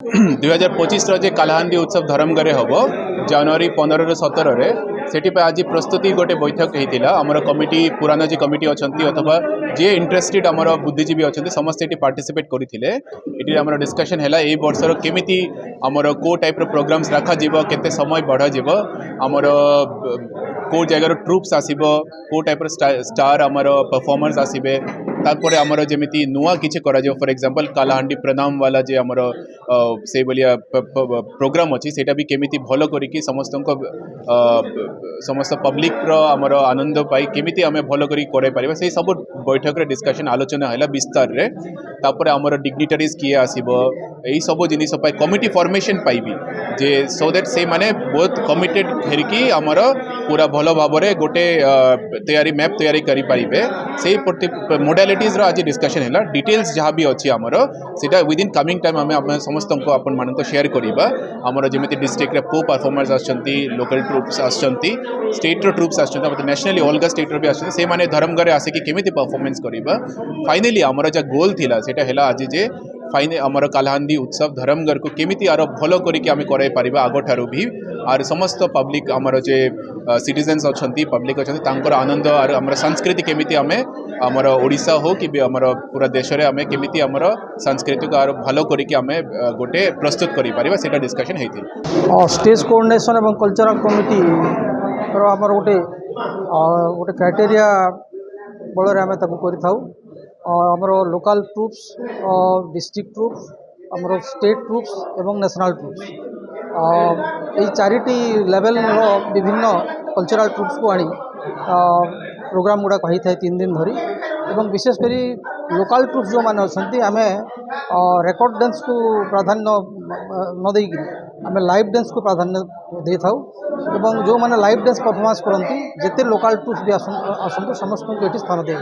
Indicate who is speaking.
Speaker 1: 2025 जे कालाहांदी उत्सव धरमगरे हम जनवरी 15-17 से आज प्रस्तुति गोटे बैठक होता आमर कमिटी पुराना जी कमिटी अच्छा अथवा जे इंटरेस्टेड आमर बुद्धिजीवी अच्छा समस्ते ये पार्टिसिपेट करते आमर डिस्कशन है यही वर्षर केमी आमर को टाइप प्रोग्राम्स रखा केते समय बढ़ा आमर को जगार ट्रुप्स आसो को टाइप स्टार आमर परफॉर्मर्स आसबे तापर आमर जमी नुआ किसी फॉर एग्जांपल कालाहांडी प्रणाम वाला जे आमर से भाया प्रोग्राम अच्छी से भी केमी भल करी समस्त समस्त पब्लिक आमर आनंद पाई केमी आम भल कर से सब बैठक डिस्कशन आलोचना है विस्तार रे तापर आमर डिग्निटरीज किए आसब यही सब जिनिस कमिटी फॉर्मेशन पाइबी जे सो दैट से माने बहुत कमिटेड हेरिकी आमर पूरा भल भाव में गोटे तैयारी मैप तैयारी करि पारिबे से मोडालिटीज रो आज डिस्कशन है डिटेल्स जहाँ भी अच्छी आमर से विद इन कमिंग टाइम आम समस्त को आपण मानक शेयर करिबा आमर जमी डिस्ट्रिक्ट रे को परफॉर्मर्स आछंती लोकल ट्रुप्स आछंती स्टेट रो ट्रुप्स आछंती मतलब नेशनली अलग स्टेट रो भी आछंती से माने धर्मगरे आसिकी केमिति परफॉर्मेंस करिबा फाइनली आमर जो गोल थिला सेटा हैला आज जे फाइने आमर कालाहांदी उत्सव धर्मगर को केमिति आरो भलो करिकि आमे कराई पारिबा आगोठारु भी और समस्त पब्लिक आमर जे सिटीजन्स अच्छी पब्लिक अच्छी तांकर आनंद और आमर संस्कृति केमिति आमे आमर ओडिशा हो कि आमर पूरा देश में आमे केमिति आमर संस्कृति को और भलो करिकि आमे गोटे प्रस्तुत करि पारिबा सेटा डिस्कशन हेथि
Speaker 2: स्टेज कोऑर्डिनेशन एवं कल्चरल कमिटी आमर गोटे गोटे क्राइटेरिया बल आम आमर लोकल ट्रुप्स डिस्ट्रिक्ट ट्रुप्स आमर स्टेट ट्रुप्स एवं नेशनल ट्रुप्स ये चारिटी लेवल विभिन्न कल्चरल ट्रुप्स को आनी प्रोग्राम गुड़ाक होता है 3 दिन धरी एवं विशेषकर लोकल ट्रुप्स जो मैंने अच्छा आम रेकर्ड डांस को प्राधान्य न देकी आम लाइव डांस को प्राधान्य दे था एवं जो मैंने लाइव डांस परफॉर्मेंस करती जिते लोकल ट्रुप्स भी आसतु समस्त को ये स्थान दिया